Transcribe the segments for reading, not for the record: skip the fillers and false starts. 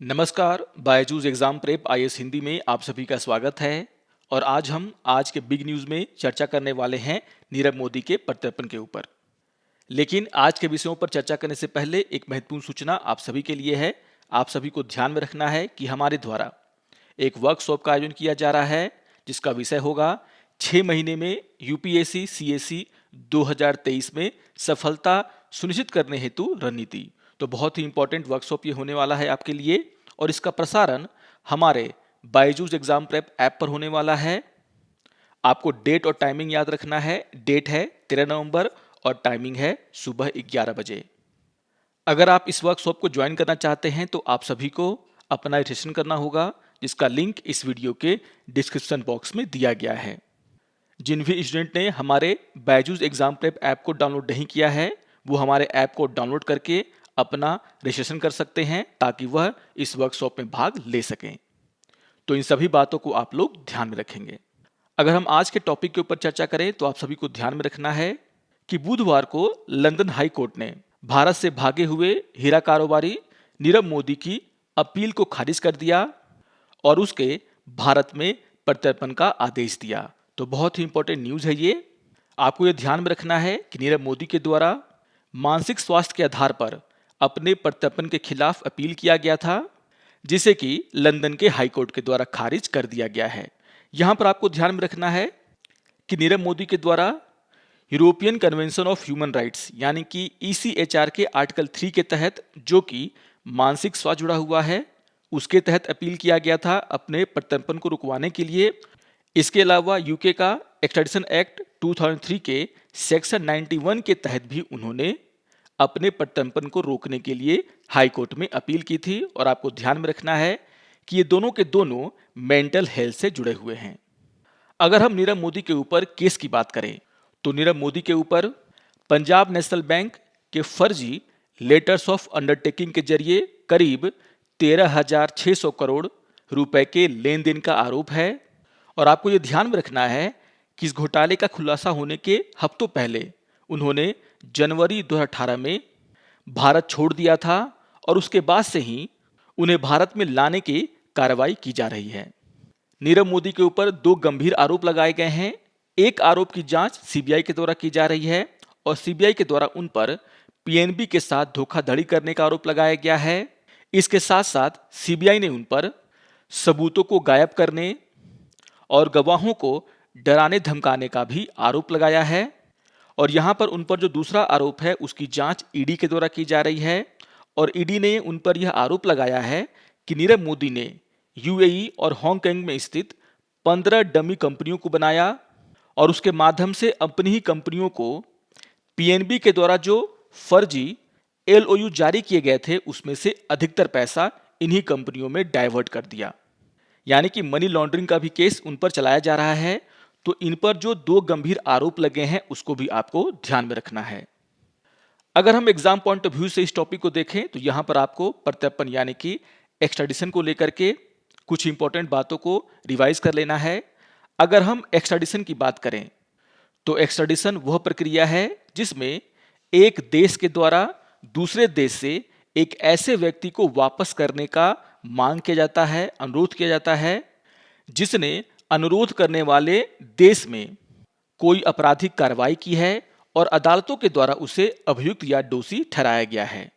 नमस्कार, Byju's exam prep IAS Hindi में आप सभी का स्वागत है। और आज हम के बिग न्यूज़ में चर्चा करने वाले हैं नीरव मोदी के प्रत्यर्पण के ऊपर। लेकिन आज के विषयों पर चर्चा करने से पहले एक महत्वपूर्ण सूचना आप सभी के लिए है। आप सभी को ध्यान में रखना है कि हमारे द्वारा एक वर्कशॉप का आयोजन किया जा रहा है, जिसका विषय होगा 6 महीने में यूपीएससी सीएससी 2023 में सफलता सुनिश्चित करने हेतु रणनीति। तो बहुत ही इंपॉर्टेंट वर्कशॉप ये होने वाला है आपके लिए, और इसका प्रसारण हमारे बायजूस एग्जाम प्रेप ऐप पर होने वाला है। आपको डेट और टाइमिंग याद रखना है। डेट है 13 नवंबर और टाइमिंग है सुबह 11 बजे। अगर आप इस वर्कशॉप को ज्वाइन करना चाहते हैं तो आप सभी को अपना रजिस्ट्रेशन करना होगा, जिसका लिंक इस वीडियो के डिस्क्रिप्शन बॉक्स में दिया गया है। जिन भी स्टूडेंट ने हमारे बायजूस एग्जाम प्रेप ऐप को डाउनलोड नहीं किया है, वो हमारे ऐप को डाउनलोड करके अपना रजिस्ट्रेशन कर सकते हैं, ताकि वह इस वर्कशॉप में भाग ले सकें। तो इन सभी बातों को आप लोग ध्यान में रखेंगे। अगर हम आज के टॉपिक के ऊपर चर्चा करें तो आप सभी को ध्यान में रखना है कि बुधवार को लंदन हाई कोर्ट ने भारत से भागे हुए हीरा कारोबारी नीरव मोदी की अपील को खारिज कर दिया और उसके भारत में प्रत्यर्पण का आदेश दिया। तो बहुत ही इंपॉर्टेंट न्यूज़ है ये। आपको ये ध्यान में रखना है कि नीरव मोदी के द्वारा मानसिक स्वास्थ्य के आधार पर अपने प्रत्यर्पण के खिलाफ अपील किया गया था, जिसे कि लंदन के हाई कोर्ट के द्वारा खारिज कर दिया गया है। यहाँ पर आपको ध्यान में रखना है कि नीरव मोदी के द्वारा European convention of human rights यानी कि ECHR के आर्टिकल 3 के तहत, जो कि मानसिक स्वास्थ्य जुड़ा हुआ है, उसके तहत अपील किया गया था अपने प्रत्यर्पण को रुकवाने के लिए। इसके अलावा यूके का एक्सट्राडिशन एक्ट 2003 के सेक्शन 91 के तहत भी उन्होंने अपने प्रत्यर्पण को रोकने के लिए हाई कोर्ट में अपील की थी। और आपको ध्यान में रखना है कि ये दोनों के दोनों मेंटल हेल्थ से जुड़े हुए हैं। अगर हम नीरव मोदी के ऊपर केस की बात करें तो नीरव मोदी के ऊपर पंजाब नेशनल बैंक के फर्जी लेटर्स ऑफ अंडरटेकिंग के जरिए करीब 13,600 करोड़ रुपए के लेन देन का आरोप है। और आपको ये ध्यान में रखना है कि इस घोटाले का खुलासा होने के हफ्तों पहले उन्होंने जनवरी 2018 में भारत छोड़ दिया था, और उसके बाद से ही उन्हें भारत में लाने की कार्रवाई की जा रही है। नीरव मोदी के ऊपर 2 गंभीर आरोप लगाए गए हैं। एक आरोप की जांच सीबीआई के द्वारा की जा रही है, और सीबीआई के द्वारा उन पर पीएनबी के साथ धोखाधड़ी करने का आरोप लगाया गया है। इसके साथ साथ सीबीआई ने उन पर सबूतों को गायब करने और गवाहों को डराने धमकाने का भी आरोप लगाया है। और यहाँ पर उन पर जो दूसरा आरोप है उसकी जांच ईडी के द्वारा की जा रही है, और ईडी ने उन पर यह आरोप लगाया है कि नीरव मोदी ने यूएई और हांगकांग में स्थित 15 डमी कंपनियों को बनाया, और उसके माध्यम से अपनी ही कंपनियों को पीएनबी के द्वारा जो फर्जी एलओयू जारी किए गए थे उसमें से अधिकतर पैसा इन्हीं कंपनियों में डाइवर्ट कर दिया। यानी कि मनी लॉन्ड्रिंग का भी केस उन पर चलाया जा रहा है। तो इन पर जो 2 गंभीर आरोप लगे हैं उसको भी आपको ध्यान में रखना है। अगर हम एग्जाम पॉइंट ऑफ व्यू से इस टॉपिक को देखें तो यहाँ पर आपको प्रत्यर्पण यानी कि एक्सट्राडिशन को लेकर के कुछ इंपॉर्टेंट बातों को रिवाइज कर लेना है। अगर हम एक्सट्राडिशन की बात करें तो एक्सट्राडिशन वह प्रक्रिया है जिसमें एक देश के द्वारा दूसरे देश से एक ऐसे व्यक्ति को वापस करने का मांग किया जाता है, अनुरोध किया जाता है, जिसने अनुरोध करने वाले देश में कोई आपराधिक कार्रवाई की है और अदालतों के द्वारा उसे अभियुक्त या दोषी ठहराया गया है।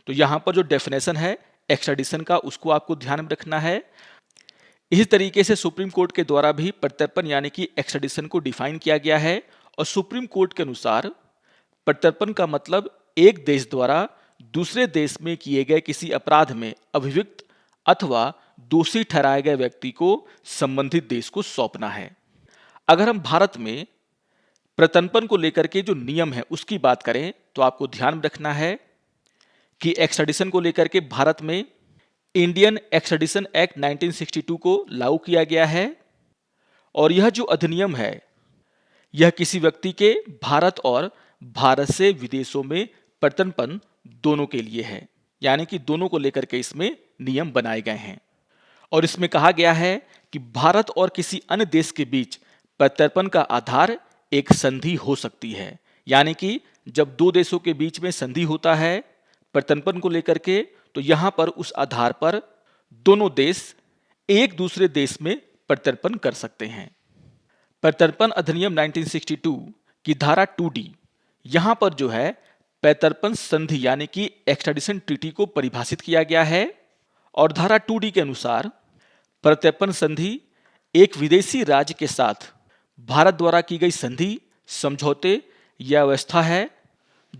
तो यहाँ पर जो डेफिनेशन है एक्सट्राडिशन का उसको आपको ध्यान में रखना है। इसी तरीके से सुप्रीम कोर्ट के द्वारा भी प्रत्यर्पण यानी कि एक्सट्राडिशन को डिफाइन किया गया है, और सुप्रीम कोर्ट के अनुसार प्रत्यर्पण का मतलब एक देश द्वारा दूसरे देश में किए गए किसी अपराध में अभियुक्त अथवा दोषी ठहराए गए व्यक्ति को संबंधित देश को सौंपना है। अगर हम भारत में प्रत्यर्पण को लेकर के जो नियम है उसकी बात करें तो आपको ध्यान में रखना है कि एक्सट्राडिशन को लेकर के भारत में इंडियन एक्सट्राडिशन एक्ट 1962 को लागू किया गया है, और यह जो अधिनियम है यह किसी व्यक्ति के भारत और भारत से विदेशों में प्रत्यर्पण दोनों के लिए है। यानी कि दोनों को लेकर के इसमें नियम बनाए गए हैं, और इसमें कहा गया है कि भारत और किसी अन्य देश के बीच प्रत्यर्पण का आधार एक संधि हो सकती है। यानी कि जब 2 देशों के बीच में संधि होता है प्रत्यर्पण को लेकर के, तो यहाँ पर उस आधार पर दोनों देश एक दूसरे देश में प्रत्यर्पण कर सकते हैं। प्रत्यर्पण अधिनियम 1962 की धारा 2D यहां पर जो है प्रत्यर्पण संधि यानी कि एक्सट्राडिशन ट्रीटी को परिभाषित किया गया है और धारा 2D के अनुसार प्रत्यर्पण संधि एक विदेशी राज्य के साथ भारत द्वारा की गई संधि, समझौते या व्यवस्था है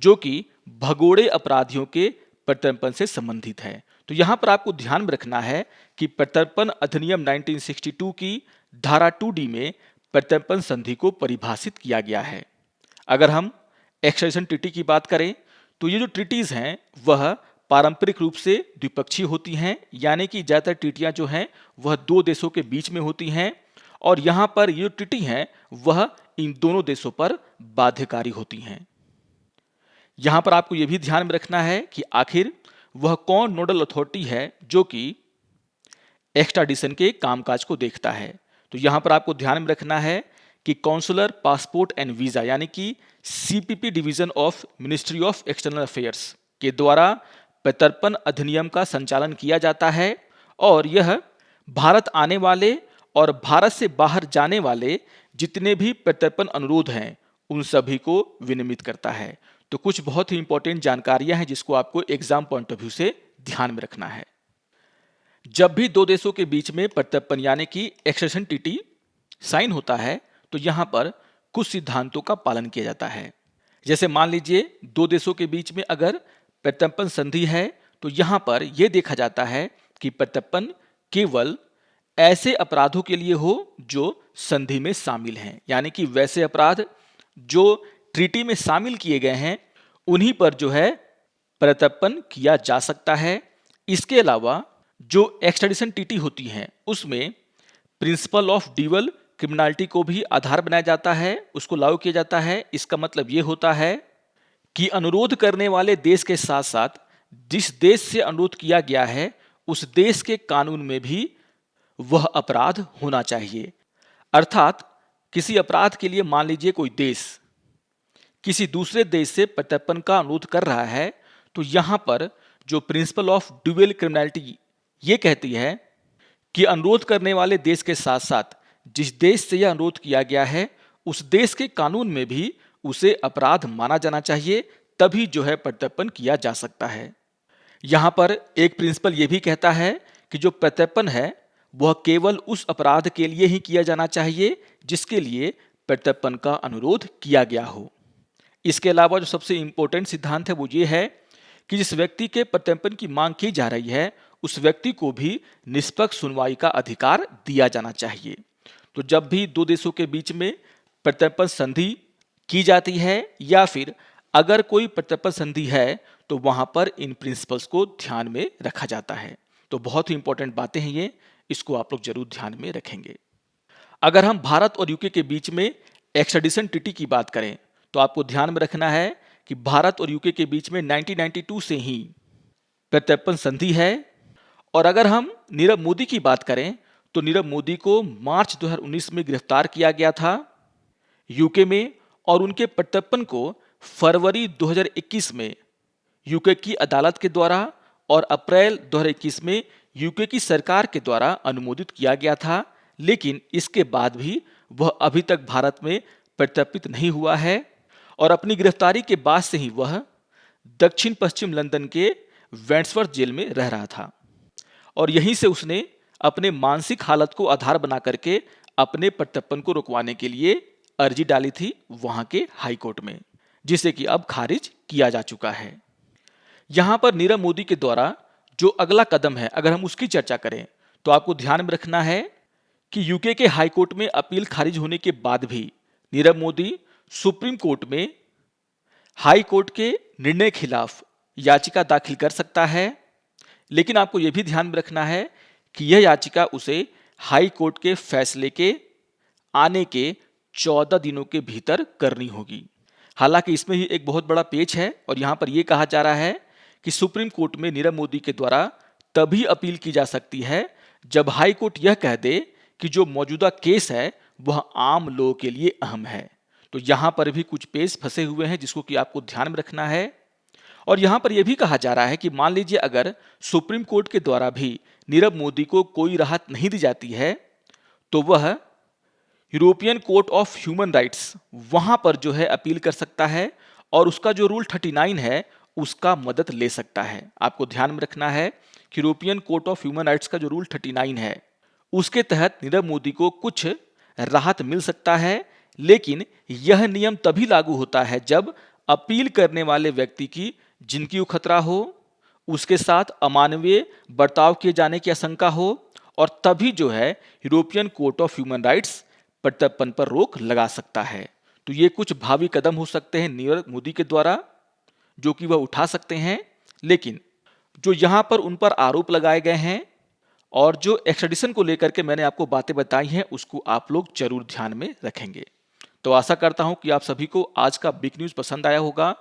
जो कि भगोड़े अपराधियों के प्रत्यर्पण से संबंधित है। तो यहां पर आपको ध्यान में रखना है कि प्रत्यर्पण अधिनियम 1962 की धारा 2D में प्रत्यर्पण संधि को परिभाषित किया गया है। अगर हम एक्सट्राडिशन ट्रीटी की बात करें तो ये जो ट्रीटीज हैं वह पारंपरिक रूप से द्विपक्षीय होती हैं, यानी कि ज़्यादातर ट्रीटियां जो हैं वह दो देशों के बीच में होती हैं और यहाँ पर ये जो ट्रीटी हैं वह इन दोनों देशों पर बाध्यकारी होती हैं। यहाँ पर आपको ये भी ध्यान में रखना है कि आखिर वह कौन नोडल अथॉरिटी है जो कि एक्सट्राडिशन के कामकाज को देखता है। तो यहाँ पर आपको ध्यान में रखना है कि काउंसलर पासपोर्ट एंड वीज़ा यानी कि CPP division of ministry of external affairs के द्वारा प्रत्यर्पण अधिनियम का संचालन किया जाता है और यह भारत आने वाले और भारत से बाहर जाने वाले जितने भी प्रत्यर्पण अनुरोध हैं उन सभी को विनियमित करता है। तो कुछ बहुत ही इंपॉर्टेंट जानकारियां हैं जिसको आपको एग्जाम पॉइंट ऑफ व्यू से ध्यान में रखना है। जब भी दो देशों के बीच में प्रत्यर्पण यानी कि एक्सट्राडिशन ट्रीटी साइन होता है तो यहां पर कुछ सिद्धांतों का पालन किया जाता है। जैसे मान लीजिए दो देशों के बीच में अगर प्रत्यर्पण संधि है तो यहां पर यह देखा जाता है कि प्रत्यर्पण केवल ऐसे अपराधों के लिए हो जो संधि में शामिल हैं, यानी कि वैसे अपराध जो ट्रीटी में शामिल किए गए हैं उन्हीं पर जो है प्रत्यर्पण किया जा सकता है। इसके अलावा जो एक्सट्राडिशन ट्रीटी होती है उसमें प्रिंसिपल ऑफ ड्यूअल क्रिमिनलिटी को भी आधार बनाया जाता है, उसको लागू किया जाता है। इसका मतलब ये होता है कि अनुरोध करने वाले देश के साथ साथ जिस देश से अनुरोध किया गया है उस देश के कानून में भी वह अपराध होना चाहिए। अर्थात किसी अपराध के लिए मान लीजिए कोई देश किसी दूसरे देश से प्रत्यर्पण का अनुरोध कर रहा है तो यहां पर जो प्रिंसिपल ऑफ ड्यूअल क्रिमिनलिटी ये कहती है कि अनुरोध करने वाले देश के साथ साथ जिस देश से यह अनुरोध किया गया है उस देश के कानून में भी उसे अपराध माना जाना चाहिए, तभी जो है प्रत्यर्पण किया जा सकता है। यहां पर एक प्रिंसिपल यह भी कहता है कि जो प्रत्यर्पण है वह केवल उस अपराध के लिए ही किया जाना चाहिए जिसके लिए प्रत्यर्पण का अनुरोध किया गया हो। इसके अलावा जो सबसे इंपॉर्टेंट सिद्धांत है वो ये है कि जिस व्यक्ति के प्रत्यर्पण की मांग की जा रही है उस व्यक्ति को भी निष्पक्ष सुनवाई का अधिकार दिया जाना चाहिए। तो जब भी दो देशों के बीच में प्रत्यर्पण संधि की जाती है या फिर अगर कोई प्रत्यर्पण संधि है तो वहां पर इन प्रिंसिपल्स को ध्यान में रखा जाता है। तो बहुत ही इंपॉर्टेंट बातें हैं ये, इसको आप लोग जरूर ध्यान में रखेंगे। अगर हम भारत और यूके के बीच में एक्सट्राडिशन ट्रीटी की बात करें तो आपको ध्यान में रखना है कि भारत और यूके के बीच में 1992 से ही प्रत्यर्पण संधि है। और अगर हम नीरव मोदी की बात करें तो नीरव मोदी को मार्च 2019 में गिरफ्तार किया गया था यूके में और उनके प्रत्यर्पण को फरवरी 2021 में यूके की अदालत के द्वारा और अप्रैल 2021 में यूके की सरकार के द्वारा अनुमोदित किया गया था। लेकिन इसके बाद भी वह अभी तक भारत में प्रत्यर्पित नहीं हुआ है और अपनी गिरफ्तारी के बाद से ही वह दक्षिण पश्चिम लंदन के वेंट्सवर्थ जेल में रह रहा था और यहीं से उसने अपने मानसिक हालत को आधार बना करके अपने प्रत्यर्पण को रुकवाने के लिए अर्जी डाली थी वहां के हाई कोर्ट में, जिसे कि अब खारिज किया जा चुका है। यहां पर नीरव मोदी के द्वारा जो अगला कदम है अगर हम उसकी चर्चा करें तो आपको ध्यान में रखना है कि यूके के हाई कोर्ट में अपील खारिज होने के बाद भी नीरव मोदी सुप्रीम कोर्ट में हाई कोर्ट के निर्णय के खिलाफ याचिका दाखिल कर सकता है। लेकिन आपको यह भी ध्यान में रखना है कि यह याचिका उसे हाई कोर्ट के फैसले के आने के 14 दिनों के भीतर करनी होगी। हालांकि इसमें ही एक बहुत बड़ा पेच है और यहां पर यह कहा जा रहा है कि सुप्रीम कोर्ट में नीरव मोदी के द्वारा तभी अपील की जा सकती है जब हाई कोर्ट यह कह दे कि जो मौजूदा केस है वह आम लोगों के लिए अहम है। तो यहां पर भी कुछ पेच फंसे हुए हैं जिसको कि आपको ध्यान में रखना है। और यहां पर यह भी कहा जा रहा है कि मान लीजिए अगर सुप्रीम कोर्ट के द्वारा भी नीरव मोदी को कोई राहत नहीं दी जाती है तो वह European court of human rights वहां पर जो है अपील कर सकता है और उसका जो रूल 39 है उसका मदद ले सकता है। आपको ध्यान में रखना है कि European court of human rights का जो रूल 39 है उसके तहत नीरव मोदी को कुछ राहत मिल सकता है, लेकिन यह नियम तभी लागू होता है जब अपील करने वाले व्यक्ति की जिंदगी को खतरा हो, उसके साथ अमानवीय बर्ताव किए जाने की आशंका हो और तभी जो है European court of human rights प्रत्यर्पण पर रोक लगा सकता है। तो ये कुछ भावी कदम हो सकते हैं नीरव मोदी के द्वारा जो कि वह उठा सकते हैं, लेकिन जो यहां पर उन पर आरोप लगाए गए हैं और जो एक्स्ट्रेडिशन को लेकर के मैंने आपको बातें बताई हैं उसको आप लोग जरूर ध्यान में रखेंगे। तो आशा करता हूं कि आप सभी को आज का बिग न्यूज पसंद आया होगा।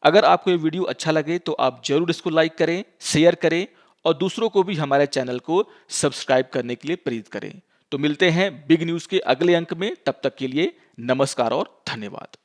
अगर आपको ये वीडियो अच्छा लगे तो आप जरूर इसको लाइक करें, शेयर करें और दूसरों को भी हमारे चैनल को सब्सक्राइब करने के लिए प्रेरित करें। तो मिलते हैं बिग न्यूज के अगले अंक में, तब तक के लिए नमस्कार और धन्यवाद।